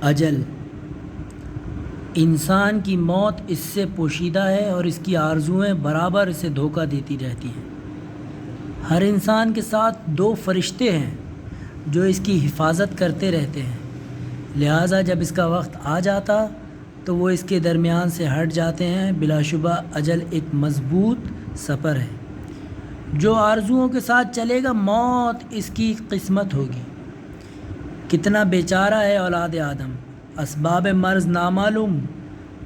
اجل انسان کی موت اس سے پوشیدہ ہے اور اس کی آرزوئیں برابر اسے دھوکہ دیتی رہتی ہیں۔ ہر انسان کے ساتھ دو فرشتے ہیں جو اس کی حفاظت کرتے رہتے ہیں، لہٰذا جب اس کا وقت آ جاتا تو وہ اس کے درمیان سے ہٹ جاتے ہیں۔ بلا شبہ اجل ایک مضبوط سفر ہے۔ جو آرزوؤں کے ساتھ چلے گا موت اس کی قسمت ہوگی۔ کتنا بیچارہ ہے اولاد آدم، اسباب مرض نامعلوم،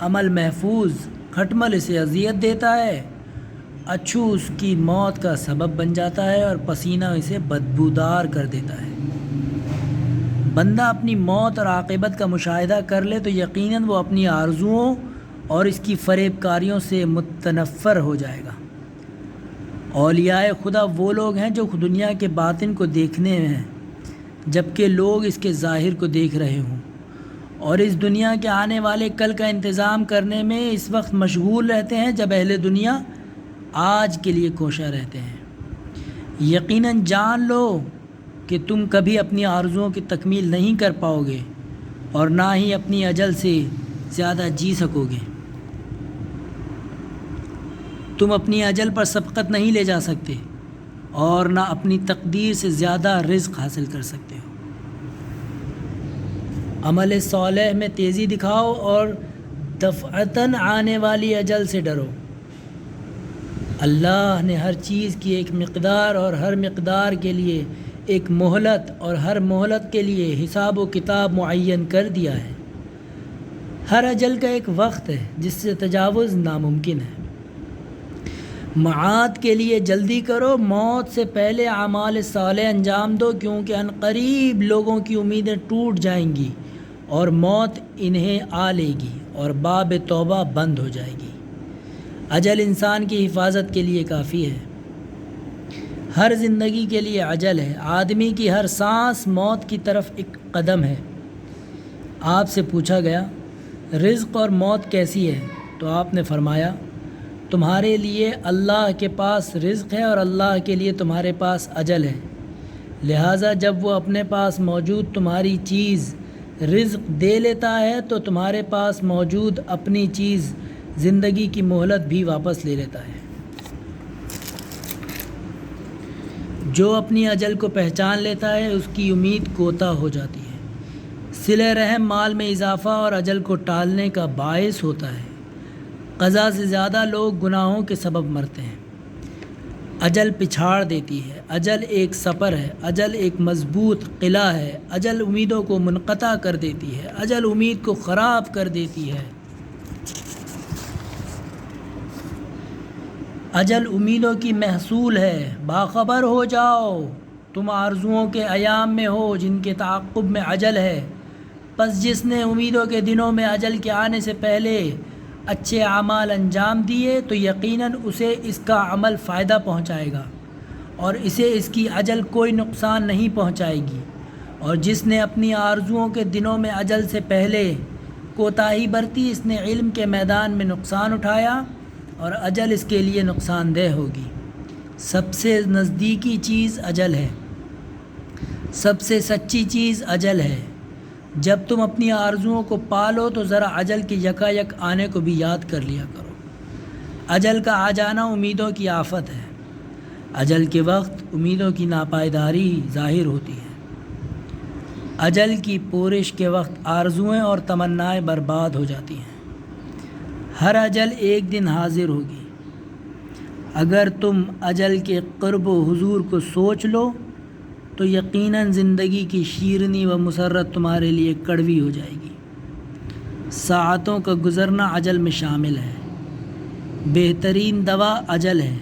عمل محفوظ، کھٹمل اسے اذیت دیتا ہے، اچھو اس کی موت کا سبب بن جاتا ہے اور پسینہ اسے بدبودار کر دیتا ہے۔ بندہ اپنی موت اور عاقبت کا مشاہدہ کر لے تو یقیناً وہ اپنی آرزوؤں اور اس کی فریب کاریوں سے متنفر ہو جائے گا۔ اولیاء خدا وہ لوگ ہیں جو دنیا کے باطن کو دیکھنے میں ہیں جبکہ لوگ اس کے ظاہر کو دیکھ رہے ہوں، اور اس دنیا کے آنے والے کل کا انتظام کرنے میں اس وقت مشغول رہتے ہیں جب اہل دنیا آج کے لیے کوشاں رہتے ہیں۔ یقیناً جان لو کہ تم کبھی اپنی آرزوؤں کی تکمیل نہیں کر پاؤ گے اور نہ ہی اپنی اجل سے زیادہ جی سکو گے۔ تم اپنی اجل پر سبقت نہیں لے جا سکتے اور نہ اپنی تقدیر سے زیادہ رزق حاصل کر سکتے ہو۔ عمل صالح میں تیزی دکھاؤ اور دفعتاً آنے والی اجل سے ڈرو۔ اللہ نے ہر چیز کی ایک مقدار اور ہر مقدار کے لیے ایک مہلت اور ہر مہلت کے لیے حساب و کتاب معین کر دیا ہے۔ ہر اجل کا ایک وقت ہے جس سے تجاوز ناممکن ہے۔ معاد کے لیے جلدی کرو، موت سے پہلے اعمال صالح انجام دو، کیونکہ عنقریب لوگوں کی امیدیں ٹوٹ جائیں گی اور موت انہیں آ لے گی اور باب توبہ بند ہو جائے گی۔ اجل انسان کی حفاظت کے لیے کافی ہے۔ ہر زندگی کے لیے اجل ہے۔ آدمی کی ہر سانس موت کی طرف ایک قدم ہے۔ آپ سے پوچھا گیا رزق اور موت کیسی ہے تو آپ نے فرمایا تمہارے لیے اللہ کے پاس رزق ہے اور اللہ کے لیے تمہارے پاس اجل ہے، لہٰذا جب وہ اپنے پاس موجود تمہاری چیز رزق دے لیتا ہے تو تمہارے پاس موجود اپنی چیز زندگی کی مہلت بھی واپس لے لیتا ہے۔ جو اپنی اجل کو پہچان لیتا ہے اس کی امید کوتاہ ہو جاتی ہے۔ صلہ رحم مال میں اضافہ اور اجل کو ٹالنے کا باعث ہوتا ہے۔ قضا سے زیادہ لوگ گناہوں کے سبب مرتے ہیں۔ اجل پچھاڑ دیتی ہے۔ اجل ایک سفر ہے۔ اجل ایک مضبوط قلعہ ہے۔ اجل امیدوں کو منقطع کر دیتی ہے۔ اجل امید کو خراب کر دیتی ہے۔ اجل امیدوں کی محصول ہے۔ باخبر ہو جاؤ تم آرزوؤں کے ایام میں ہو جن کے تعاقب میں اجل ہے، پس جس نے امیدوں کے دنوں میں اجل کے آنے سے پہلے اچھے اعمال انجام دیے تو یقیناً اسے اس کا عمل فائدہ پہنچائے گا اور اسے اس کی اجل کوئی نقصان نہیں پہنچائے گی، اور جس نے اپنی آرزوؤں کے دنوں میں اجل سے پہلے کوتاہی برتی اس نے علم کے میدان میں نقصان اٹھایا اور اجل اس کے لیے نقصان دہ ہوگی۔ سب سے نزدیکی چیز اجل ہے، سب سے سچی چیز اجل ہے۔ جب تم اپنی آرزوؤں کو پالو تو ذرا اجل کے یکا یک آنے کو بھی یاد کر لیا کرو۔ اجل کا آ جانا امیدوں کی آفت ہے۔ اجل کے وقت امیدوں کی ناپائیداری ظاہر ہوتی ہے۔ اجل کی پورش کے وقت آرزوئیں اور تمنائیں برباد ہو جاتی ہیں۔ ہر اجل ایک دن حاضر ہوگی۔ اگر تم اجل کے قرب و حضور کو سوچ لو تو یقیناً زندگی کی شیرینی و مسرت تمہارے لیے کڑوی ہو جائے گی۔ ساعتوں کا گزرنا اجل میں شامل ہے۔ بہترین دوا اجل ہے۔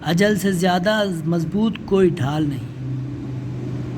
اجل سے زیادہ مضبوط کوئی ڈھال نہیں۔